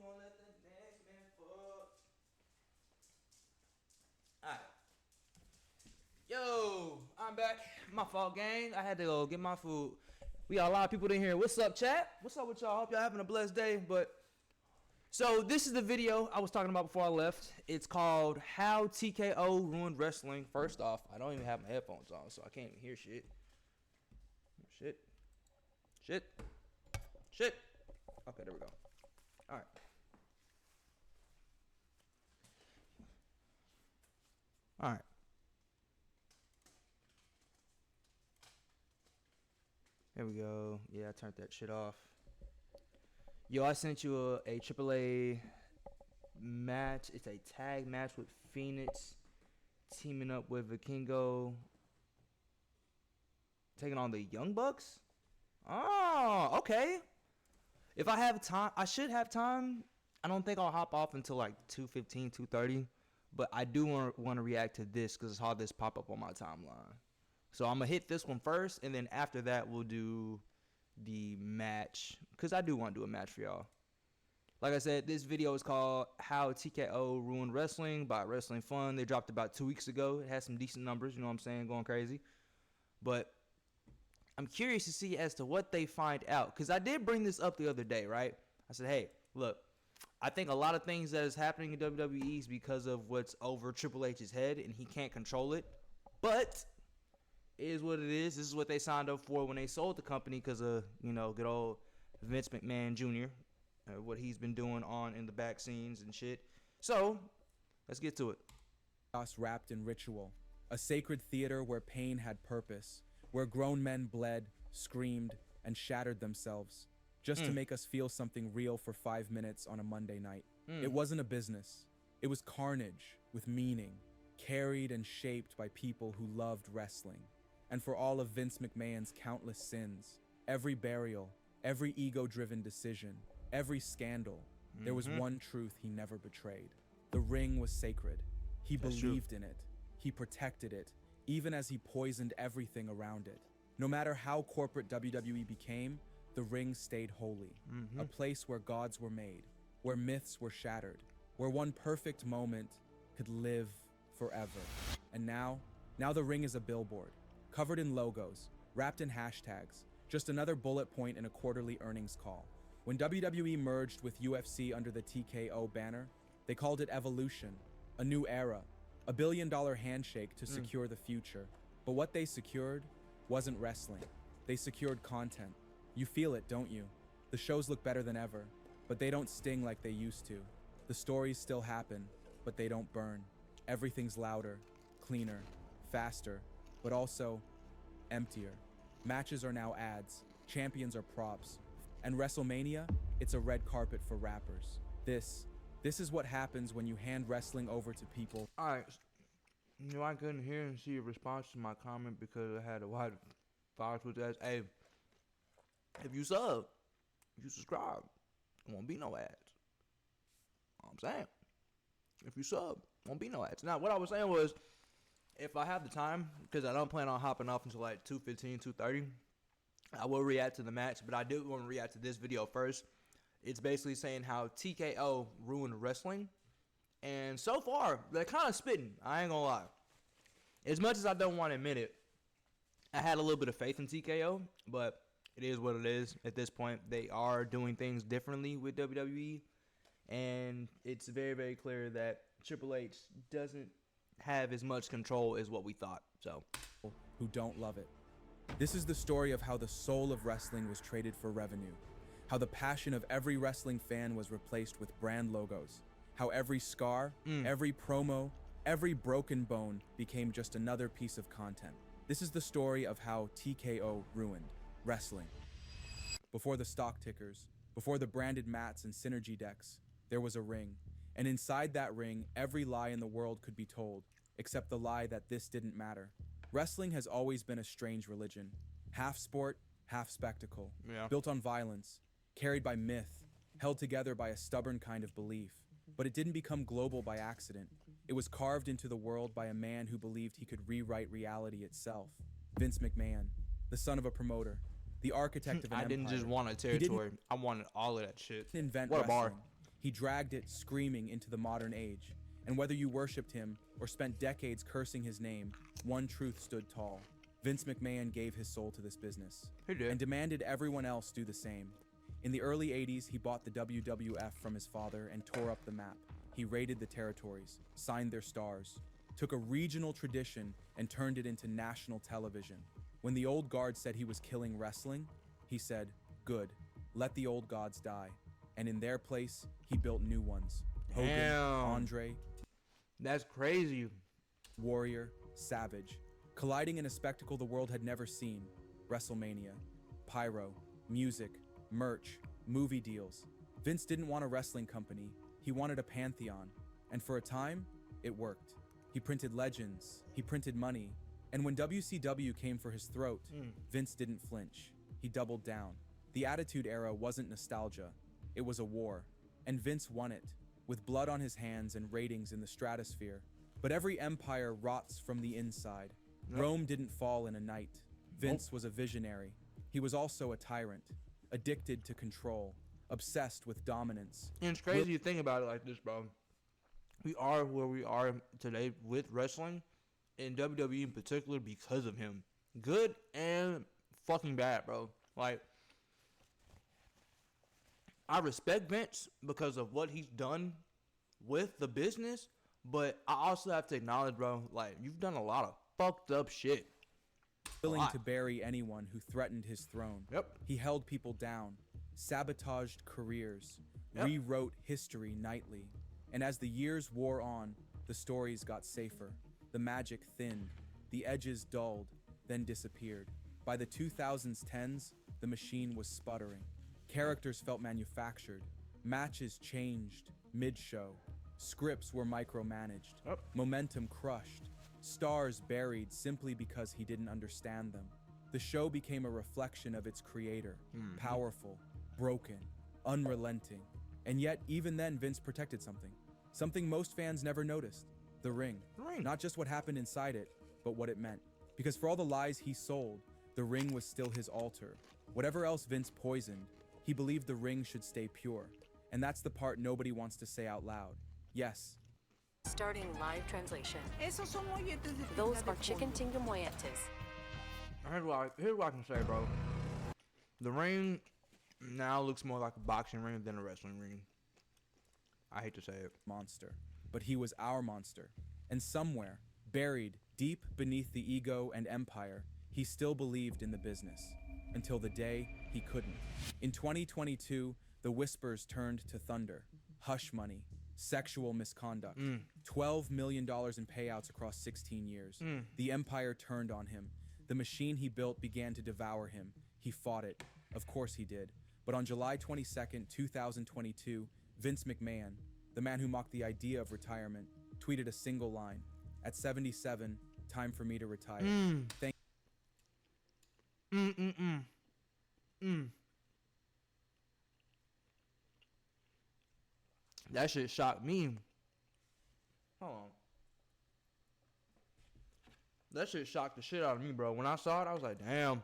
won't let the next man fuck. Alright. Yo, I'm back. My fault, gang. I had to go get my food. We got a lot of people in here. What's up, chat? What's up with y'all? Hope y'all having a blessed day. So this is the video I was talking about before I left. It's called How TKO Ruined Wrestling. First off, I don't even have my headphones on, so I can't even hear shit. Shit. Okay, there we go. Alright. Alright. There we go. Yeah, I turned that shit off. Yo, I sent you a AAA match. It's a tag match with Phoenix teaming up with Vikingo, taking on the Young Bucks. Oh, okay. If I have time, I should have time. I don't think I'll hop off until like 2:15, 2:30. But I do want to react to this because I saw this pop up on my timeline. So I'm going to hit this one first, and then after that, we'll do the match, because I do want to do a match for y'all. Like I said, this video is called How TKO Ruined Wrestling by Wrestling Fun. They dropped about 2 weeks ago. It has some decent numbers, you know what I'm saying, going crazy. But I'm curious to see as to what they find out, because I did bring this up the other day, right? I said, hey, look, I think a lot of things that is happening in WWE is because of what's over Triple H's head, and he can't control it. But it is what it is. This is what they signed up for when they sold the company because of, you know, good old Vince McMahon Jr., what he's been doing on in the back scenes and shit. So, let's get to it. Chaos wrapped in ritual, a sacred theater where pain had purpose, where grown men bled, screamed, and shattered themselves, just to make us feel something real for 5 minutes on a Monday night. It wasn't a business. It was carnage with meaning, carried and shaped by people who loved wrestling. And for all of Vince McMahon's countless sins, every burial, every ego-driven decision, every scandal, there was one truth he never betrayed. The ring was sacred. He believed in it. He protected it, even as he poisoned everything around it. No matter how corporate WWE became, the ring stayed holy. A place where gods were made, where myths were shattered, where one perfect moment could live forever. And now the ring is a billboard, covered in logos, wrapped in hashtags, just another bullet point in a quarterly earnings call. When WWE merged with UFC under the TKO banner, they called it Evolution, a new era, a billion-dollar handshake to secure the future. But what they secured wasn't wrestling. They secured content. You feel it, don't you? The shows look better than ever, but they don't sting like they used to. The stories still happen, but they don't burn. Everything's louder, cleaner, faster, but also emptier. Matches are now ads, champions are props, and WrestleMania, it's a red carpet for rappers. This is what happens when you hand wrestling over to people. Alright. You know, I couldn't hear and see a response to my comment because I had a wide box with that. Hey, if you sub, if you subscribe, it won't be no ads. I'm saying. If you sub, won't be no ads. Now, what I was saying was, if I have the time, because I don't plan on hopping off until like 2:15, 2:30, I will react to the match, but I do want to react to this video first. It's basically saying how TKO ruined wrestling. And so far, they're kind of spitting. I ain't gonna lie. As much as I don't want to admit it, I had a little bit of faith in TKO, but it is what it is. At this point, they are doing things differently with WWE. And it's very, very clear that Triple H doesn't have as much control as what we thought. So, Who don't love it. This is the story of how the soul of wrestling was traded for revenue, how the passion of every wrestling fan was replaced with brand logos, how every scar, every promo, every broken bone became just another piece of content. This is the story of how TKO ruined wrestling. Before the stock tickers, before the branded mats and synergy decks, there was a ring. And inside that ring, every lie in the world could be told, except the lie that this didn't matter. Wrestling has always been a strange religion. Half sport, half spectacle. Built on violence, carried by myth, held together by a stubborn kind of belief. But it didn't become global by accident. It was carved into the world by a man who believed he could rewrite reality itself. Vince McMahon, the son of a promoter, the architect of an I empire. didn't just want a territory. I wanted all of that shit. Invent what a wrestling. bar. He dragged it screaming into the modern age. And whether you worshipped him or spent decades cursing his name, one truth stood tall. Vince McMahon gave his soul to this business He did. and demanded everyone else do the same. In the early 80s, he bought the WWF from his father and tore up the map. He raided the territories, signed their stars, took a regional tradition and turned it into national television. When the old guard said he was killing wrestling, he said, "Good, let the old gods die." And in their place, he built new ones. Hogan, Damn. Andre, That's crazy. Warrior, Savage, colliding in a spectacle the world had never seen. WrestleMania, pyro, music, merch, movie deals. Vince didn't want a wrestling company, he wanted a pantheon. And for a time, it worked. He printed legends, he printed money. And when WCW came for his throat, Vince didn't flinch. He doubled down. The Attitude Era wasn't nostalgia, it was a war. And Vince won it, with blood on his hands and ratings in the stratosphere. But every empire rots from the inside. Rome didn't fall in a night. Vince was a visionary. He was also a tyrant, addicted to control, obsessed with dominance. And it's crazy to think about it like this, bro. We are where we are today with wrestling, and WWE in particular, because of him. Good and fucking bad, bro. Like, I respect Vince because of what he's done with the business, but I also have to acknowledge, bro, like, you've done a lot of fucked up shit. Willing to bury anyone who threatened his throne. Yep. He held people down, sabotaged careers, Yep. rewrote history nightly. And as the years wore on, the stories got safer. The magic thinned, the edges dulled, then disappeared. By the 2010s, the machine was sputtering. Characters felt manufactured. Matches changed mid-show. Scripts were micromanaged. Yep. Momentum crushed. Stars buried simply because he didn't understand them. The show became a reflection of its creator. Powerful, broken, unrelenting. And yet, even then, Vince protected something. Something most fans never noticed. The ring. The ring. Not just what happened inside it, but what it meant. Because for all the lies he sold, the ring was still his altar. Whatever else Vince poisoned, he believed the ring should stay pure. And that's the part nobody wants to say out loud. Yes, Starting live translation. Esos son molletes de Those tinga de are chicken pollo. tinga molletes. Here's what I can say, bro. The ring now looks more like a boxing ring than a wrestling ring. I hate to say it. monster. But he was our monster. And somewhere, buried deep beneath the ego and empire, he still believed in the business. Until the day he couldn't. In 2022, the whispers turned to thunder. Hush money. Sexual misconduct. $12 million in payouts across 16 years. The empire turned on him. The machine he built began to devour him. He fought it. Of course he did. But on July 22nd, 2022, Vince McMahon, the man who mocked the idea of retirement, tweeted a single line. At 77, time for me to retire. Thank That shit shocked me. Hold on. That shit shocked the shit out of me, bro. When I saw it, I was like, damn.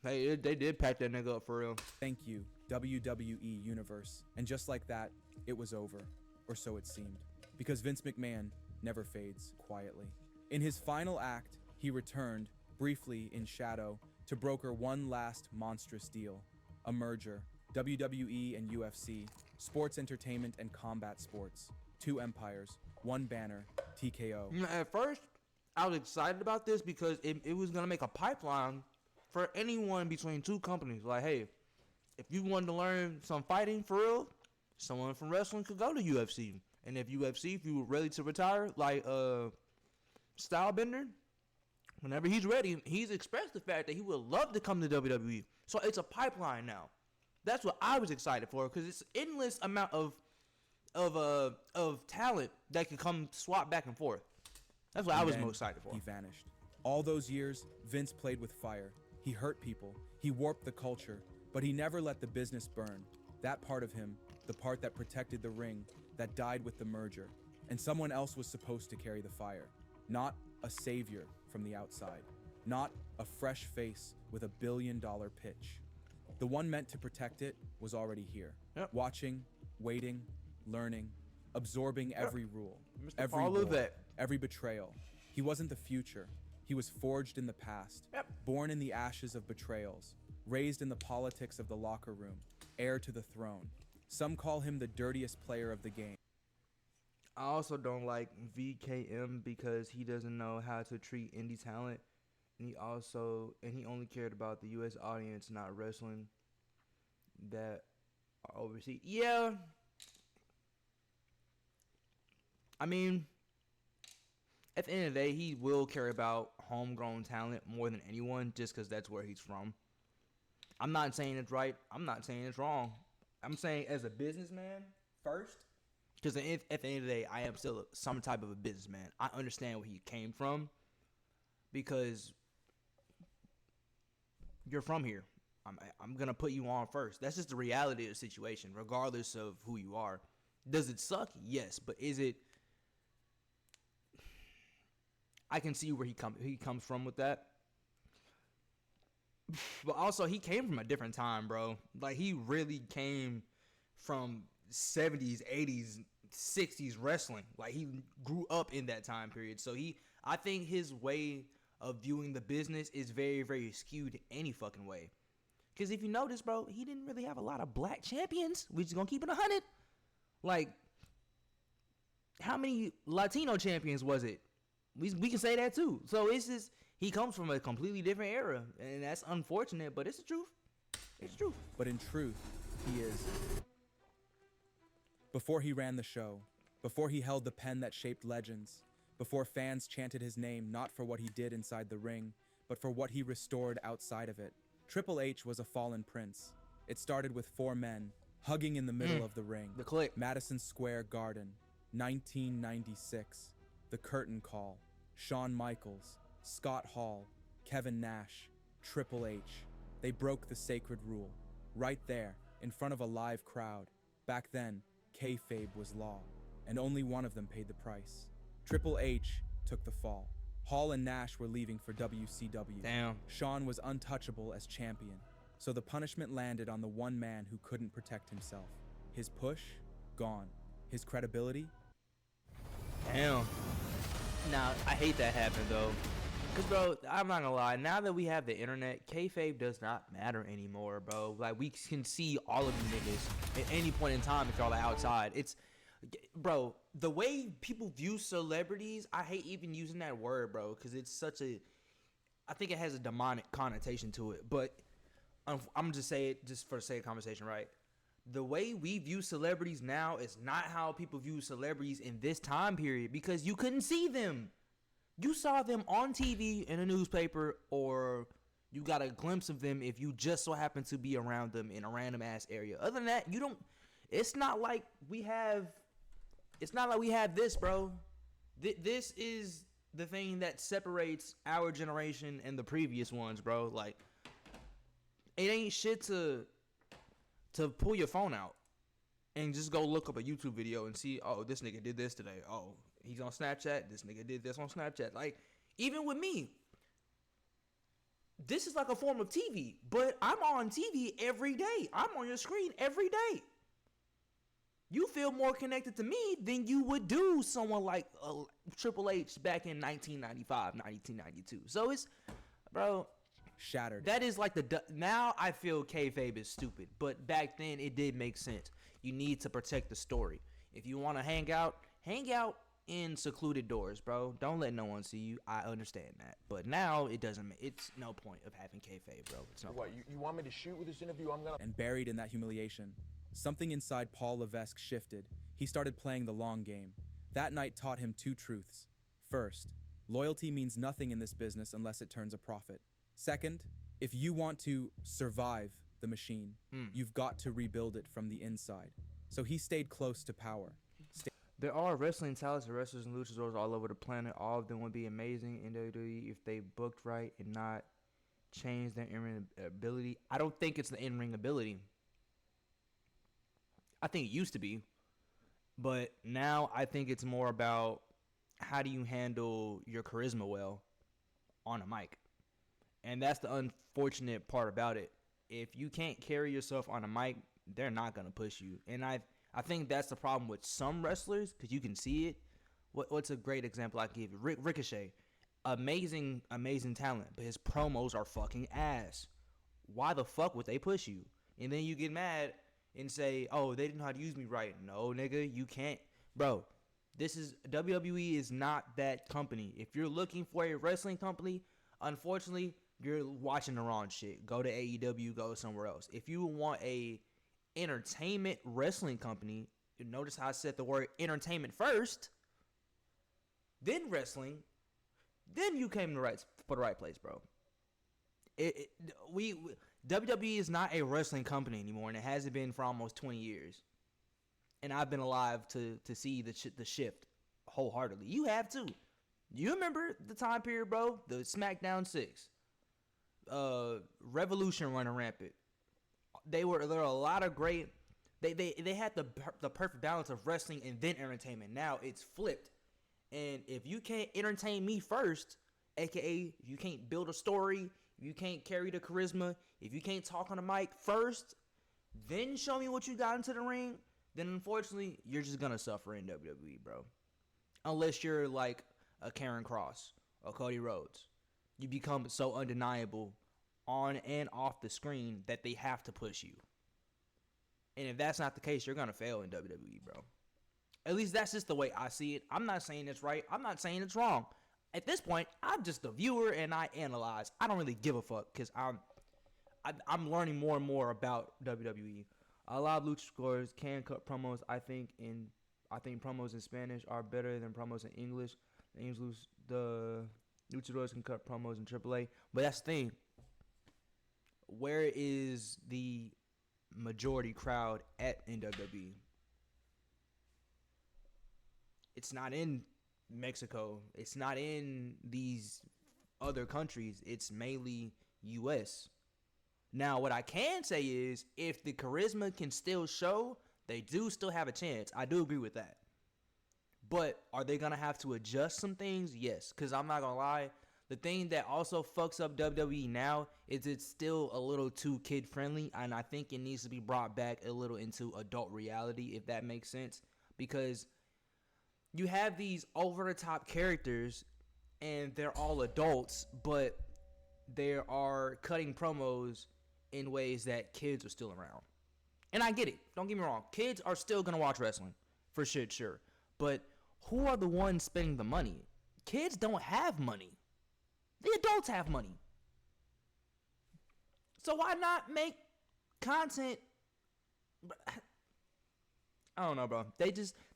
Hey, they did pack that nigga up for real. Thank you, WWE Universe. And just like that, it was over. Or so it seemed. Because Vince McMahon never fades quietly. In his final act, he returned, briefly in shadow, to broker one last monstrous deal. A merger. WWE and UFC. Sports entertainment and combat sports. Two empires. One banner. TKO. You know, at first, I was excited about this because it was going to make a pipeline for anyone between two companies. Like, hey, if you wanted to learn some fighting for real, someone from wrestling could go to UFC. And if UFC, if you were ready to retire, like Stylebender, whenever he's ready, he's expressed the fact that he would love to come to WWE. So it's a pipeline now. That's what I was excited for because it's endless amount of talent that can come swap back and forth. That's what I was then most excited for. He vanished. All those years, Vince played with fire. He hurt people. He warped the culture. But he never let the business burn. That part of him, the part that protected the ring, that died with the merger. And someone else was supposed to carry the fire. Not a savior from the outside. Not a fresh face with a billion-dollar pitch. The one meant to protect it was already here. Yep. Watching, waiting, learning, absorbing every rule, Mr. every Paul war, Levesque. every betrayal. He wasn't the future. He was forged in the past, born in the ashes of betrayals, raised in the politics of the locker room, heir to the throne. Some call him the dirtiest player of the game. I also don't like VKM because he doesn't know how to treat indie talent, and he only cared about the U.S. audience, not wrestling that are overseas. Yeah, I mean, at the end of the day, he will care about homegrown talent more than anyone, just because that's where he's from. I'm not saying it's right. I'm not saying it's wrong. I'm saying as a businessman first. Because at the end of the day, I am still some type of a businessman. I understand where he came from because you're from here. I'm going to put you on first. That's just the reality of the situation, regardless of who you are. Does it suck? Yes. But is it... I can see where he comes from with that. But also, he came from a different time, bro. Like, he really came from 70s, 80s, 60s wrestling. Like, he grew up in that time period. So I think his way of viewing the business is very, very skewed any fucking way. Because if you notice, bro, he didn't really have a lot of black champions. We're just gonna keep it 100. Like, how many Latino champions was it? We can say that too. So it's just, he comes from a completely different era, and that's unfortunate, but it's the truth. It's the truth. But in truth, he is. Before he ran the show, before he held the pen that shaped legends, before fans chanted his name not for what he did inside the ring, but for what he restored outside of it, Triple H was a fallen prince. It started with 4 men hugging in the middle of the ring. The click. Madison Square Garden, 1996. The Curtain Call, Shawn Michaels, Scott Hall, Kevin Nash, Triple H. They broke the sacred rule, right there, in front of a live crowd. Back then, kayfabe was law, and only one of them paid the price. Triple H took the fall. Hall and Nash were leaving for WCW. Damn. Shawn was untouchable as champion, so the punishment landed on the one man who couldn't protect himself. His push, gone. His credibility. Damn. Now, I hate that happened, though. Because, bro, I'm not going to lie. Now that we have the internet, kayfabe does not matter anymore, bro. Like, we can see all of you niggas at any point in time if y'all are outside. It's, bro, the way people view celebrities, I hate even using that word, bro, because it's such a, I think it has a demonic connotation to it. But I'm just say it just for the sake of conversation, right? The way we view celebrities now is not how people view celebrities in this time period, because you couldn't see them. You saw them on TV, in a newspaper, or you got a glimpse of them if you just so happen to be around them in a random ass area. Other than that, you don't. It's not like we have this, bro. This is the thing that separates our generation and the previous ones, bro. Like, it ain't shit to pull your phone out and just go look up a YouTube video and see, oh, this nigga did this today. Oh, he's on Snapchat. This nigga did this on Snapchat. Like, even with me, this is like a form of TV, but I'm on TV every day. I'm on your screen every day. You feel more connected to me than you would do someone like Triple H back in 1995, 1992. So it's, bro, shattered. that is like now I feel kayfabe is stupid, but back then it did make sense. You need to protect the story. If you want to hang out in secluded doors, bro. Don't let no one see you. I understand that, but now it doesn't. It's no point of having kayfabe, bro. It's no What, point. you want me to shoot with this interview? I'm gonna... And buried in that humiliation, something inside Paul Levesque shifted. He started playing the long game. That night taught him 2 truths. First, loyalty means nothing in this business unless it turns a profit. Second, if you want to survive the machine, you've got to rebuild it from the inside. So he stayed close to power. There are wrestling talents and wrestlers and luchadors all over the planet. All of them would be amazing in WWE if they booked right and not change their in-ring ability. I don't think it's the in-ring ability. I think it used to be. But now I think it's more about how do you handle your charisma well on a mic. And that's the unfortunate part about it. If you can't carry yourself on a mic, they're not going to push you. And I think that's the problem with some wrestlers because you can see it. What's a great example I can give you? Ricochet, amazing talent, but his promos are fucking ass. Why the fuck would they push you? And then you get mad and say, "Oh, they didn't know how to use me right." No, nigga, you can't, bro. This is WWE is not that company. If you're looking for a wrestling company, unfortunately, you're watching the wrong shit. Go to AEW, go somewhere else. If you want a entertainment wrestling company, you notice how I said the word entertainment first, then wrestling, then you came to the right place, bro. WWE is not a wrestling company anymore, and it hasn't been for almost 20 years. And I've been alive to see the shift wholeheartedly. You have too. You remember the time period, bro? The Smackdown 6, Revolution running rampant. There were a lot of great. They had the perfect balance of wrestling and then entertainment. Now it's flipped, and if you can't entertain me first, aka you can't build a story, you can't carry the charisma, if you can't talk on the mic first, then show me what you got into the ring, then unfortunately you're just gonna suffer in WWE, bro. Unless you're like a Karen Cross or Cody Rhodes, you become so undeniable on and off the screen that they have to push you. And if that's not the case, you're gonna fail in WWE, bro. At least that's just the way I see it. I'm not saying it's right. I'm not saying it's wrong. At this point, I'm just a viewer and I analyze. I don't really give a fuck because I'm learning more and more about WWE. A lot of luchadors can cut promos. I think promos in Spanish are better than promos in English. The luchadors can cut promos in AAA, but that's the thing. Where is the majority crowd at WWE? It's not in Mexico. It's not in these other countries. It's mainly U.S. Now, what I can say is if the charisma can still show, they do still have a chance. I do agree with that. But are they going to have to adjust some things? Yes, because I'm not going to lie. The thing that also fucks up WWE now is it's still a little too kid-friendly, and I think it needs to be brought back a little into adult reality, if that makes sense. Because you have these over-the-top characters, and they're all adults, but they are cutting promos in ways that kids are still around. And I get it. Don't get me wrong. Kids are still going to watch wrestling, for shit, sure. But who are the ones spending the money? Kids don't have money. The adults have money. So why not make content? I don't know, bro.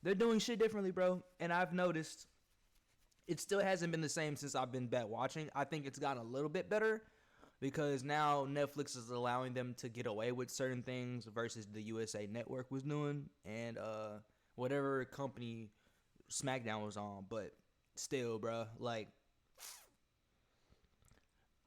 They're doing shit differently, bro. And I've noticed it still hasn't been the same since I've been back watching. I think it's gotten a little bit better because now Netflix is allowing them to get away with certain things versus the USA Network was doing and whatever company Smackdown was on. But still, bro, like,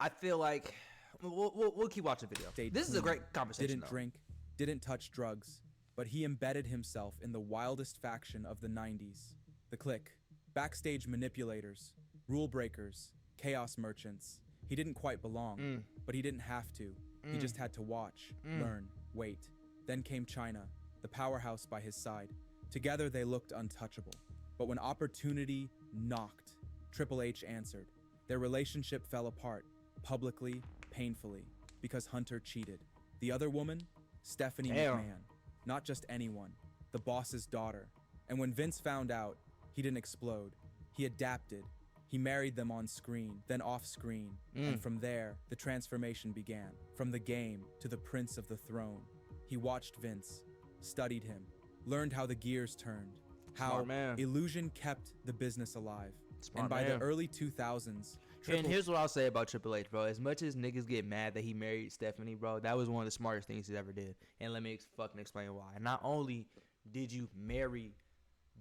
I feel like we'll keep watching the video. This is a great conversation. Didn't drink, didn't touch drugs, but he embedded himself in the wildest faction of the 90s. The Clique, backstage manipulators, rule breakers, chaos merchants. He didn't quite belong, but he didn't have to. He just had to watch, learn, wait. Then came China, the powerhouse by his side. Together they looked untouchable. But when opportunity knocked, Triple H answered. Their relationship fell apart. Publicly, painfully, because Hunter cheated. The other woman, Stephanie McMahon. Not just anyone, the boss's daughter. And when Vince found out, he didn't explode. He adapted. He married them on screen, then off screen. And from there, the transformation began. From the game to the Prince of the Throne. He watched Vince, studied him, learned how the gears turned, how illusion kept the business alive. And by the early 2000s, and here's what I'll say about Triple H, bro. As much as niggas get mad that he married Stephanie, bro, that was one of the smartest things he ever did. And let me fucking explain why. Not only did you marry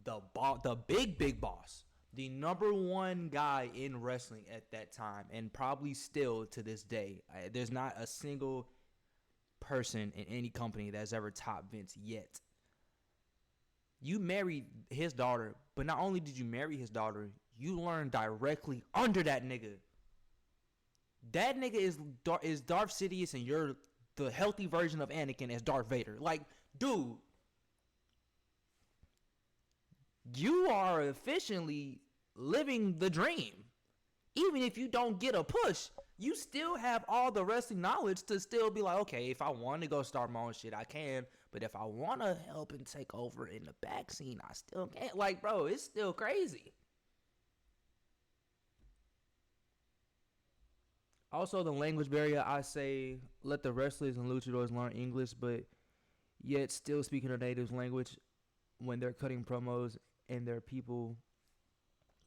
the big boss, the number one guy in wrestling at that time, and probably still to this day, there's not a single person in any company that's ever topped Vince yet. You married his daughter, but not only did you marry his daughter, you learn directly under that nigga. That nigga is Darth Sidious, and you're the healthy version of Anakin as Darth Vader. Like, dude, you are efficiently living the dream. Even if you don't get a push, you still have all the wrestling knowledge to still be like, okay, if I want to go start my own shit, I can. But if I want to help and take over in the back scene, I still can't. Like, bro, it's still crazy. Also, the language barrier, I say let the wrestlers and luchadors learn English, but yet still speaking a native language when they're cutting promos and there are people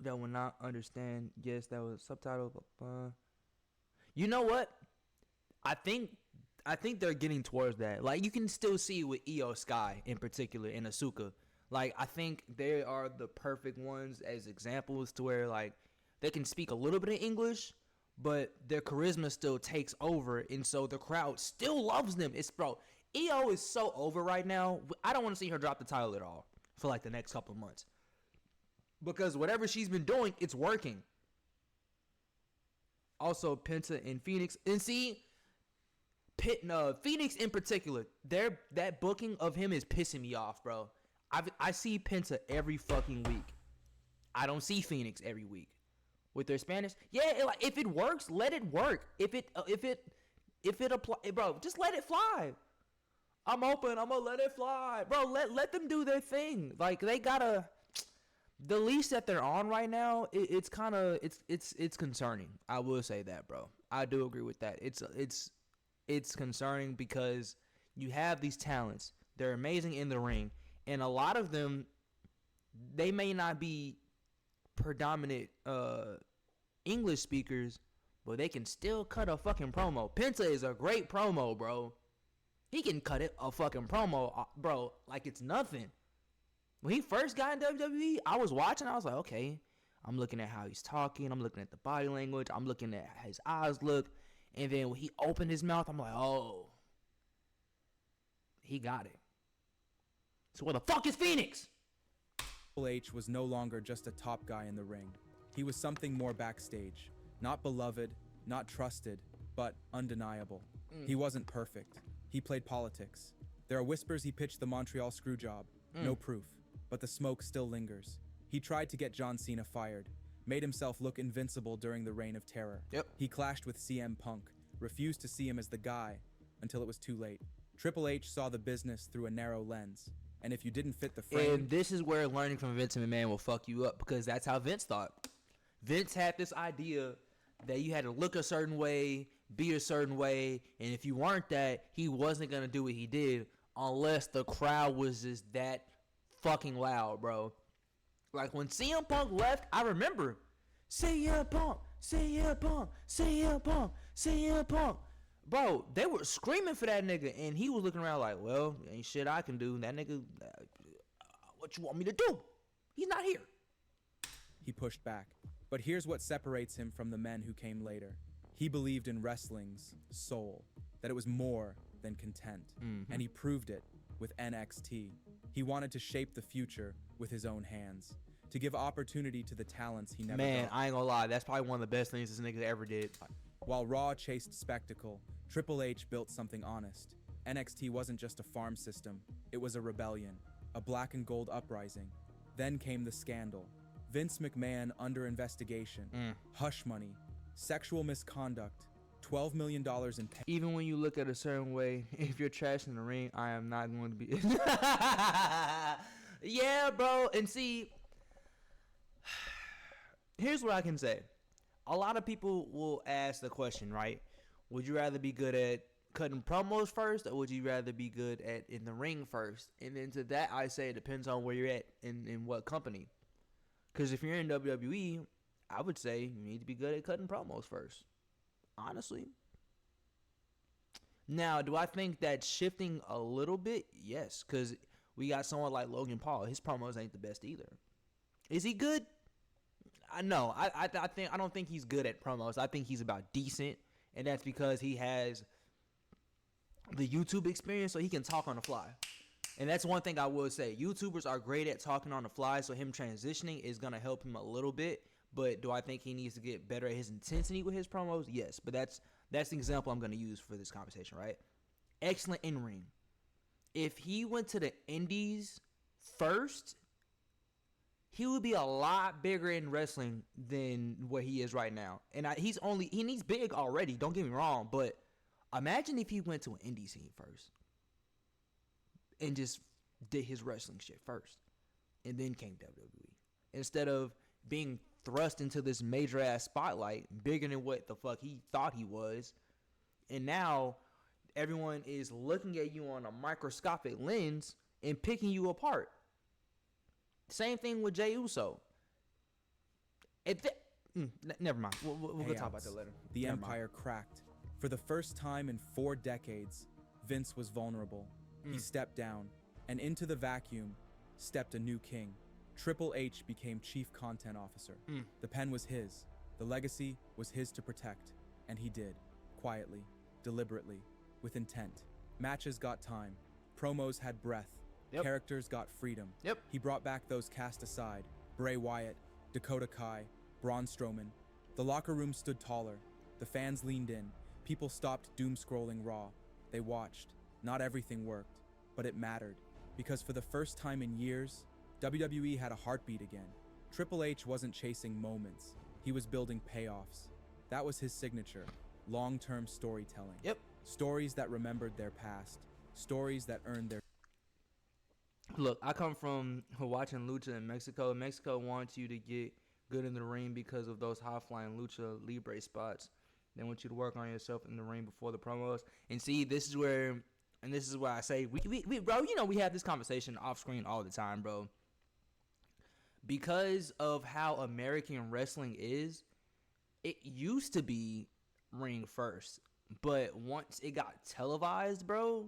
that will not understand. Yes, that was subtitled. You know what? I think they're getting towards that. Like, you can still see with Io Sky in particular and Asuka. Like, I think they are the perfect ones as examples to where, like, they can speak a little bit of English, but their charisma still takes over, and so the crowd still loves them. It's, bro, Io is so over right now. I don't want to see her drop the title at all for, like, the next couple of months. Because whatever she's been doing, it's working. Also, Penta and Phoenix. And see, Phoenix in particular, that booking of him is pissing me off, bro. I see Penta every fucking week. I don't see Phoenix every week. With their Spanish, yeah, like, if it works, let it work. If it apply, bro, just let it fly. I'm open. I'm gonna let it fly, bro. Let them do their thing. Like, they gotta. The leash that they're on right now, it's kind of it's concerning. I will say that, bro. I do agree with that. It's concerning because you have these talents. They're amazing in the ring, and a lot of them, they may not be predominant English speakers, but they can still cut a fucking promo. Penta is a great promo, bro. He can cut a fucking promo, bro, like it's nothing. When he first got in WWE, I was watching, I was like, okay, I'm looking at how he's talking, I'm looking at the body language, I'm looking at how his eyes look, and then when he opened his mouth, I'm like, oh, he got it. So where the fuck is Phoenix? Triple H was no longer just a top guy in the ring. He was something more backstage. Not beloved, not trusted, but undeniable. He wasn't perfect. He played politics. There are whispers he pitched the Montreal Screwjob. No proof, but the smoke still lingers. He tried to get John Cena fired, made himself look invincible during the Reign of Terror. Yep. He clashed with CM Punk, refused to see him as the guy until it was too late. Triple H saw the business through a narrow lens. And if you didn't fit the frame... And this is where learning from Vince McMahon will fuck you up, because that's how Vince thought. Vince had this idea that you had to look a certain way, be a certain way, and if you weren't that, he wasn't going to do what he did unless the crowd was just that fucking loud, bro. Like, when CM Punk left, I remember, CM Punk, CM Punk, CM Punk, CM Punk. Bro, they were screaming for that nigga, and he was looking around like, well, ain't shit I can do. That nigga, what you want me to do? He's not here. He pushed back. But here's what separates him from the men who came later. He believed in wrestling's soul, that it was more than content. And he proved it with NXT. He wanted to shape the future with his own hands, to give opportunity to the talents he never Man, got. I ain't gonna lie. That's probably one of the best things this nigga ever did. While Raw chased spectacle, Triple H built something honest. NXT wasn't just a farm system, it was a rebellion, a black and gold uprising. Then came the scandal. Vince McMahon under investigation, hush money, sexual misconduct, $12 million in pay. Even when you look at a certain way, if you're trash in the ring, I am not going to be. Yeah, bro. And see, here's what I can say. A lot of people will ask the question, right? Would you rather be good at cutting promos first, or would you rather be good at in the ring first? And then to that, I say it depends on where you're at in what company. Because if you're in WWE, I would say you need to be good at cutting promos first. Honestly. Now, do I think that's shifting a little bit? Yes, because we got someone like Logan Paul. His promos ain't the best either. Is he good? I know. I don't think he's good at promos. I think he's about decent, and that's because he has the YouTube experience, so he can talk on the fly. And that's one thing I will say. YouTubers are great at talking on the fly, so him transitioning is going to help him a little bit. But do I think he needs to get better at his intensity with his promos? Yes. But that's the example I'm going to use for this conversation, right? Excellent in-ring. If he went to the indies first, he would be a lot bigger in wrestling than what he is right now. And he's big already, don't get me wrong, but imagine if he went to an indie scene first and just did his wrestling shit first and then came to WWE. Instead of being thrust into this major ass spotlight, bigger than what the fuck he thought he was. And now everyone is looking at you on a microscopic lens and picking you apart. Same thing with Jey Uso. Never mind. We'll go talk about that later. The Empire cracked. For the first time in 4 decades, Vince was vulnerable. He stepped down, and into the vacuum stepped a new king. Triple H became chief content officer. The pen was his. The legacy was his to protect. And he did. Quietly, deliberately, with intent. Matches got time. Promos had breath. Yep. Characters got freedom. Yep. He brought back those cast aside. Bray Wyatt, Dakota Kai, Braun Strowman. The locker room stood taller. The fans leaned in. People stopped doom-scrolling Raw. They watched. Not everything worked, but it mattered. Because for the first time in years, WWE had a heartbeat again. Triple H wasn't chasing moments. He was building payoffs. That was his signature. Long-term storytelling. Yep. Stories that remembered their past. Stories that earned their... Look, I come from watching Lucha in Mexico. Mexico wants you to get good in the ring because of those high-flying Lucha Libre spots. They want you to work on yourself in the ring before the promos. And see, this is where I say, we bro, you know, we have this conversation off screen all the time, bro. Because of how American wrestling is, it used to be ring first. But once it got televised, bro,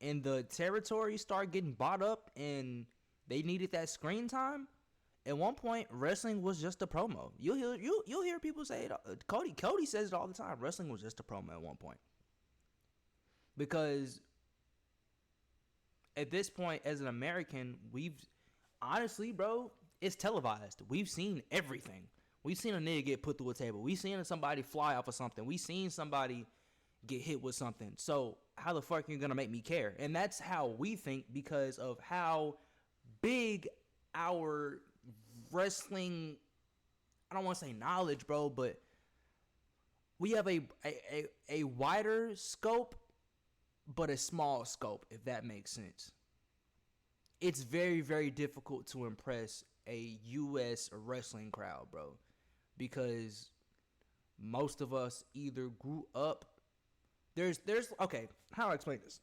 and the territory started getting bought up and they needed that screen time, at one point, wrestling was just a promo. You'll hear people say it. Cody says it all the time. Wrestling was just a promo at one point. Because at this point, as an American, honestly, bro, it's televised. We've seen everything. We've seen a nigga get put through a table. We've seen somebody fly off of something. We've seen somebody get hit with something. So how the fuck are you going to make me care? And that's how we think because of how big our wrestling, I don't want to say knowledge, bro, but we have a wider scope, but a small scope, if that makes sense. It's very, very difficult to impress a U.S. wrestling crowd, bro, because most of us either grew up. Okay, how do I explain this?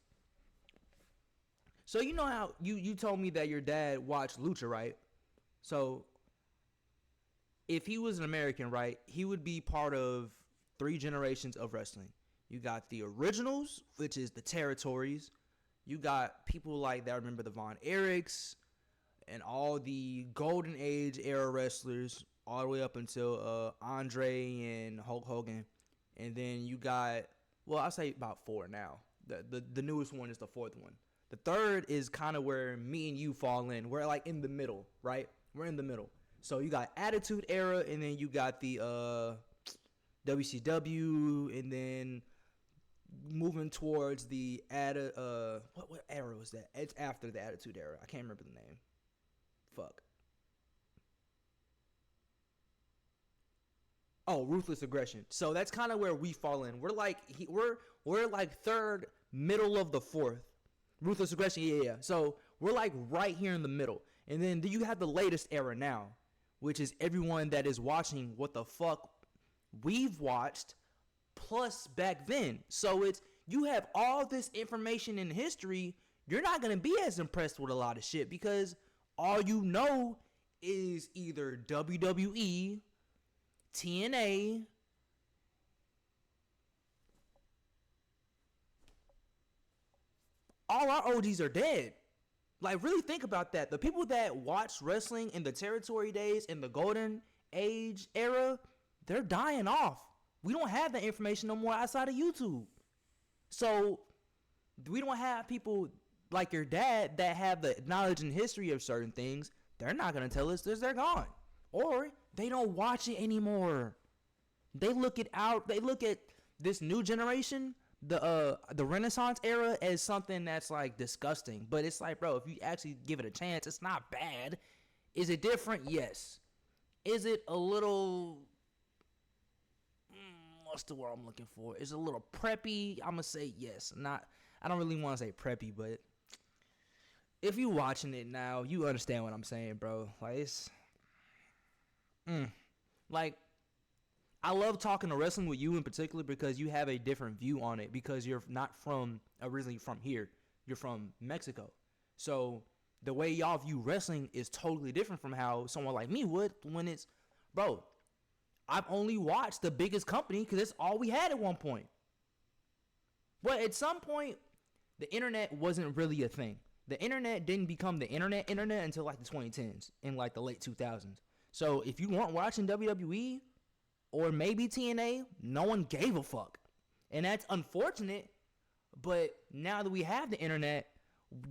So you know how you told me that your dad watched Lucha, right? So if he was an American, right, he would be part of 3 generations of wrestling. You got the originals, which is the territories. You got people like that remember the Von Erichs and all the golden age era wrestlers all the way up until Andre and Hulk Hogan. And then you got, well, I'll say about 4 now. The newest one is the 4th one. The 3rd is kind of where me and you fall in. We're like in the middle, right? We're in the middle. So you got Attitude Era, and then you got the WCW, and then moving towards the what era was that? It's after the Attitude Era. I can't remember the name. Fuck. Oh, Ruthless Aggression. So that's kind of where we fall in. We're like we're like 3rd, middle of the 4th. Ruthless Aggression, yeah. So we're like right here in the middle. And then you have the latest era now, which is everyone that is watching what the fuck we've watched plus back then. So it's, you have all this information in history, you're not going to be as impressed with a lot of shit because all you know is either WWE, TNA, all our OGs are dead. Like, really think about that. The people that watched wrestling in the territory days, in the golden age era, they're dying off. We don't have that information no more outside of YouTube. So, we don't have people like your dad that have the knowledge and history of certain things. They're not going to tell us this, they're gone. Or, they don't watch it anymore. They look at this new generation, the Renaissance era, as something that's like disgusting. But it's like, bro, if you actually give it a chance, it's not bad. Is it different? Yes. Is it a little... what's the word I'm looking for? Is it a little preppy? I'm going to say yes. I don't really want to say preppy, but if you watching it now, you understand what I'm saying, bro. Like, it's... Like, I love talking to wrestling with you in particular because you have a different view on it because you're not originally from here. You're from Mexico. So the way y'all view wrestling is totally different from how someone like me would when it's, bro, I've only watched the biggest company because that's all we had at one point. But at some point, the internet wasn't really a thing. The internet didn't become the internet until like the 2010s and like the late 2000s. So if you weren't watching WWE or maybe TNA, no one gave a fuck. And that's unfortunate, but now that we have the internet,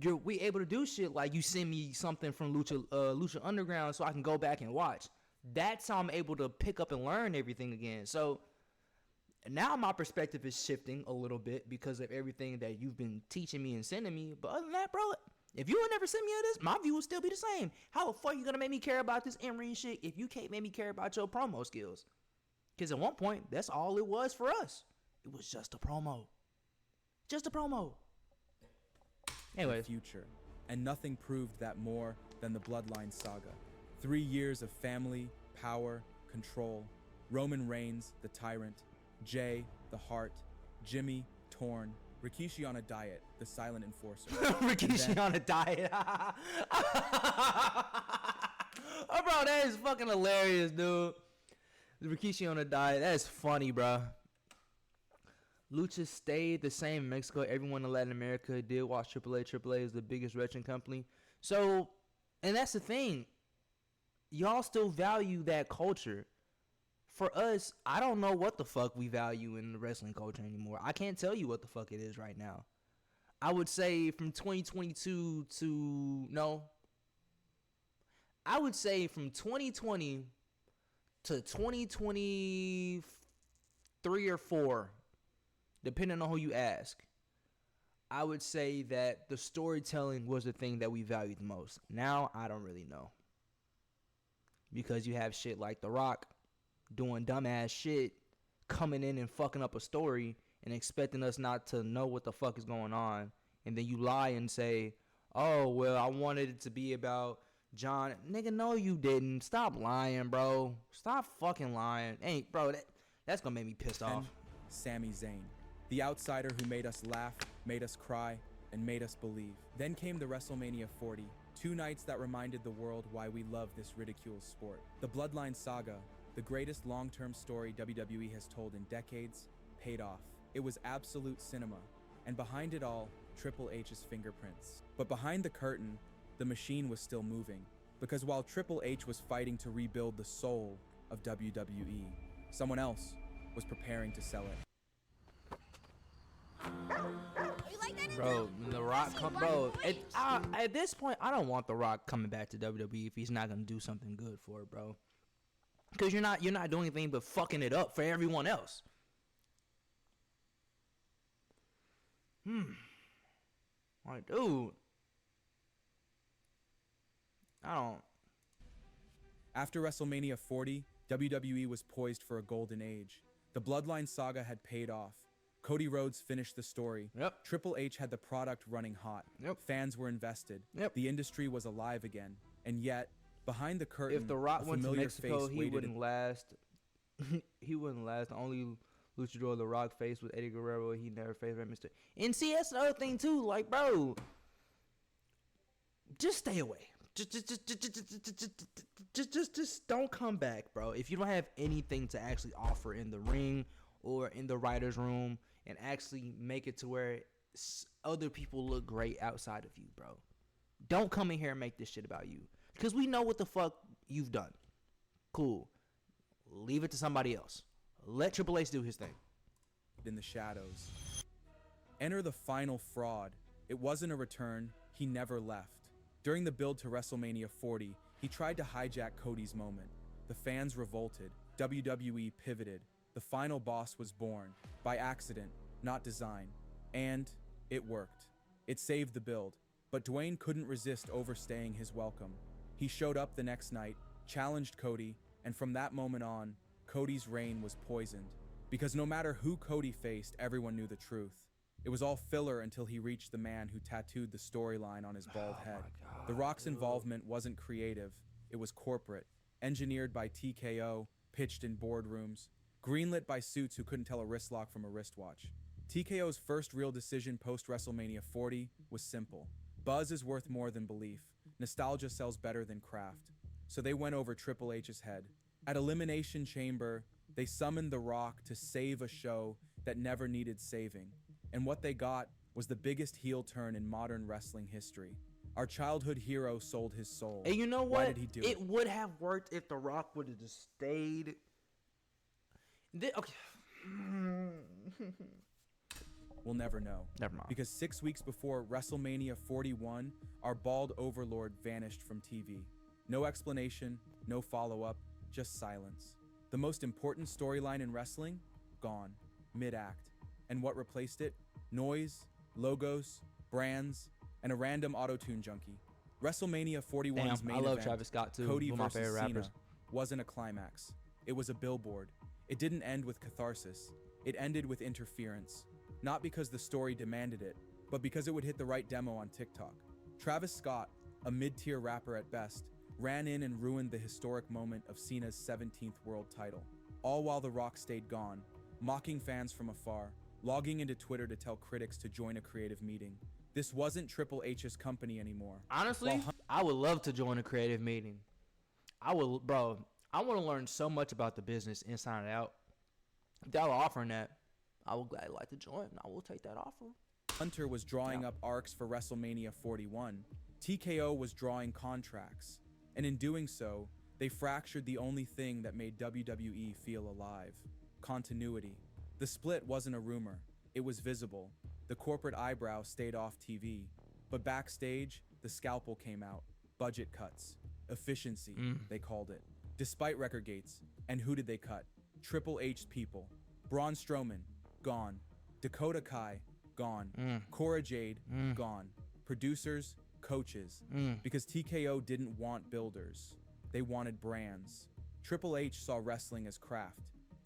we able to do shit like you send me something from Lucha Underground so I can go back and watch. That's how I'm able to pick up and learn everything again. So now my perspective is shifting a little bit because of everything that you've been teaching me and sending me. But other than that, bro, if you would never send me this, my view would still be the same. How the fuck you gonna make me care about this in-ring shit if you can't make me care about your promo skills? Because at one point, that's all it was for us. It was just a promo. Just a promo. Anyway. Future. And nothing proved that more than the Bloodline saga. 3 years of family, power, control. Roman Reigns, the Tyrant. Jay, the Heart. Jimmy, Torn. Rikishi on a diet, the Silent Enforcer. Rikishi on a diet. Oh, bro, that is fucking hilarious, dude. Rikishi on a diet. That is funny, bro. Lucha stayed the same in Mexico. Everyone in Latin America did watch AAA. AAA is the biggest wrestling company. So, and that's the thing. Y'all still value that culture. For us, I don't know what the fuck we value in the wrestling culture anymore. I can't tell you what the fuck it is right now. I would say from 2022 to... No. I would say from 2020 to 2023 or 4, depending on who you ask, I would say that the storytelling was the thing that we valued the most. Now, I don't really know. Because you have shit like The Rock doing dumbass shit, coming in and fucking up a story and expecting us not to know what the fuck is going on. And then you lie and say, oh, well, I wanted it to be about John. Nigga, no, you didn't. Stop lying, bro. Stop fucking lying. Ain't, bro, that's gonna make me pissed off. Sami Zayn, the outsider who made us laugh, made us cry, and made us believe. Then came the WrestleMania 40, 2 nights that reminded the world why we love this ridiculed sport. The Bloodline saga, the greatest long-term story WWE has told in decades, paid off. It was absolute cinema, and behind it all, Triple H's fingerprints. But behind the curtain, the machine was still moving, because while Triple H was fighting to rebuild the soul of WWE, someone else was preparing to sell it. Bro, The Rock, bro. At this point, I don't want The Rock coming back to WWE if he's not gonna do something good for it, bro. Because you're not doing anything but fucking it up for everyone else. Like, dude. I don't. After WrestleMania 40, WWE was poised for a golden age. The Bloodline saga had paid off. Cody Rhodes finished the story. Yep. Triple H had the product running hot. Yep. Fans were invested. Yep. The industry was alive again. And yet, behind the curtain, If The Rock a went to familiar Mexico, face he waited wouldn't last. He wouldn't last. The only luchador The Rock faced with Eddie Guerrero. He never faced Rey Mysterio. And see, that's the other thing too. Like, bro, just stay away. Just don't come back, bro. If you don't have anything to actually offer in the ring or in the writer's room and actually make it to where other people look great outside of you, bro. Don't come in here and make this shit about you. Because we know what the fuck you've done. Cool. Leave it to somebody else. Let Triple H do his thing. in the shadows. Enter the final fraud. It wasn't a return. He never left. During the build to WrestleMania 40, he tried to hijack Cody's moment. The fans revolted. WWE pivoted. The final boss was born. By accident, not design. And it worked. It saved the build. But Dwayne couldn't resist overstaying his welcome. He showed up the next night, challenged Cody, and from that moment on, Cody's reign was poisoned. Because no matter who Cody faced, everyone knew the truth. It was all filler until he reached the man who tattooed the storyline on his bald head. The Rock's involvement wasn't creative, it was corporate. Engineered by TKO, pitched in boardrooms, greenlit by suits who couldn't tell a wrist lock from a wristwatch. TKO's first real decision post-WrestleMania 40 was simple. Buzz is worth more than belief. Nostalgia sells better than craft. So they went over Triple H's head. At Elimination Chamber, they summoned The Rock to save a show that never needed saving. And what they got was the biggest heel turn in modern wrestling history. Our childhood hero sold his soul. And you know what? Why did he do it? It would have worked if The Rock would have just stayed. Okay. We'll never know. Never mind. Because 6 weeks before WrestleMania 41, our bald overlord vanished from TV. No explanation, no follow-up, just silence. The most important storyline in wrestling? Gone. Mid-act. And what replaced it? Noise, logos, brands, and a random auto-tune junkie. WrestleMania 41's main I love event, Travis Scott too. Cody One of my versus favorite Cena, rappers. wasn't a climax. It was a billboard. It didn't end with catharsis. It ended with interference. Not because the story demanded it, but because it would hit the right demo on TikTok. Travis Scott, a mid-tier rapper at best, ran in and ruined the historic moment of Cena's 17th world title. All while The Rock stayed gone, mocking fans from afar, logging into Twitter to tell critics to join a creative meeting. This wasn't Triple H's company anymore. Honestly, I would love to join a creative meeting. I would, bro. I want to learn so much about the business inside and out. If y'all are offering that, I would gladly like to join. I will take that offer. Hunter was drawing up arcs for WrestleMania 41. TKO was drawing contracts. And in doing so, they fractured the only thing that made WWE feel alive: continuity. The split wasn't a rumor. It was visible. The corporate eyebrow stayed off TV. But backstage, the scalpel came out. Budget cuts. Efficiency, they called it. Despite record gates. And who did they cut? Triple H's people. Braun Strowman, gone. Dakota Kai, gone. Cora Jade, gone. Producers, coaches. Because TKO didn't want builders. They wanted brands. Triple H saw wrestling as craft.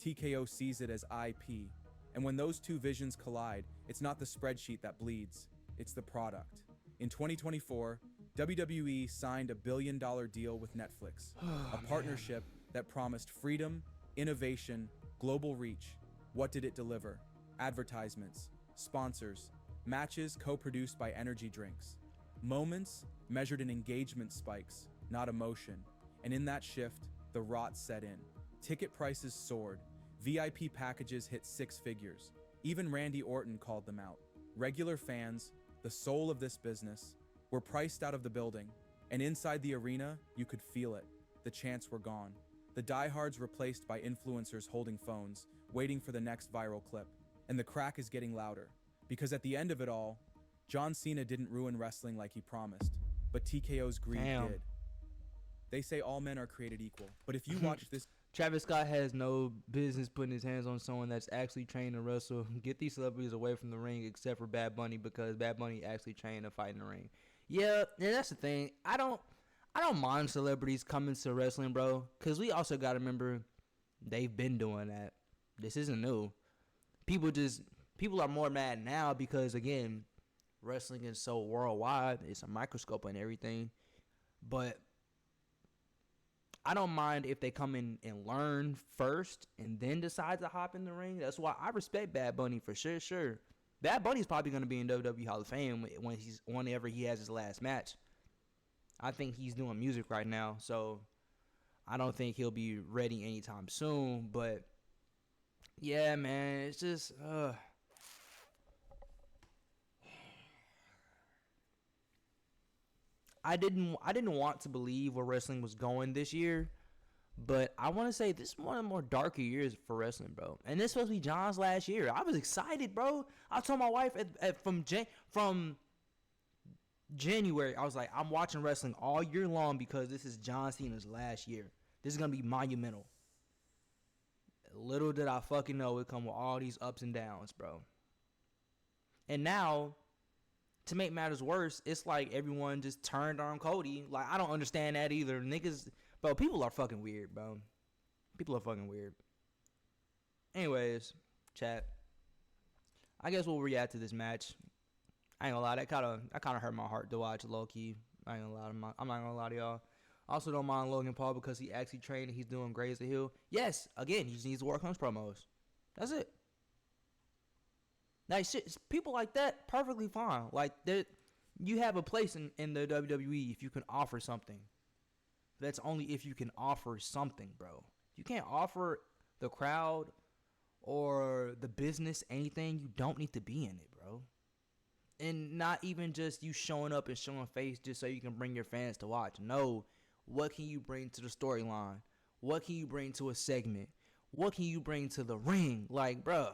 TKO sees it as IP. And when those two visions collide, it's not the spreadsheet that bleeds, it's the product. In 2024, WWE signed a $1 billion deal with Netflix, a partnership that promised freedom, innovation, global reach. What did it deliver? Advertisements, sponsors, matches co-produced by energy drinks, moments measured in engagement spikes, not emotion. And in that shift, the rot set in. Ticket prices soared. VIP packages hit 6 figures. Even Randy Orton called them out. Regular fans, the soul of this business, were priced out of the building, and inside the arena, you could feel it. The chants were gone. The diehards replaced by influencers holding phones, waiting for the next viral clip. And the crack is getting louder, because at the end of it all, John Cena didn't ruin wrestling like he promised, but TKO's greed did. They say all men are created equal, but if you watch this... Travis Scott has no business putting his hands on someone that's actually trained to wrestle. Get these celebrities away from the ring, except for Bad Bunny, because Bad Bunny actually trained to fight in the ring. Yeah, and that's the thing. I don't mind celebrities coming to wrestling, bro, because we also got to remember they've been doing that. This isn't new. People are more mad now because, again, wrestling is so worldwide. It's a microscope and everything. But I don't mind if they come in and learn first and then decide to hop in the ring. That's why I respect Bad Bunny for sure. Bad Bunny's probably going to be in WWE Hall of Fame whenever he has his last match. I think he's doing music right now, so I don't think he'll be ready anytime soon. But yeah, man, it's just I didn't want to believe where wrestling was going this year, but I want to say this is one of the more darker years for wrestling, bro. And this supposed to be John's last year. I was excited, bro. I told my wife from January, I was like, I'm watching wrestling all year long because this is John Cena's last year. This is gonna be monumental. Little did I fucking know it come with all these ups and downs, bro. And now to make matters worse, it's like everyone just turned on Cody. Like, I don't understand that either. Niggas, bro, people are fucking weird, bro. People are fucking weird. Anyways, chat. I guess we'll react to this match. I ain't gonna lie, that kind of hurt my heart to watch, low key. I'm not gonna lie to y'all. I also don't mind Logan Paul because he actually trained and he's doing great as a heel. Yes, again, he just needs to work on his promos. That's it. Like, shit, people like that, perfectly fine. Like, you have a place in the WWE if you can offer something. That's only if you can offer something, bro. You can't offer the crowd or the business anything. You don't need to be in it, bro. And not even just you showing up and showing face just so you can bring your fans to watch. No, what can you bring to the storyline? What can you bring to a segment? What can you bring to the ring? Like, bro,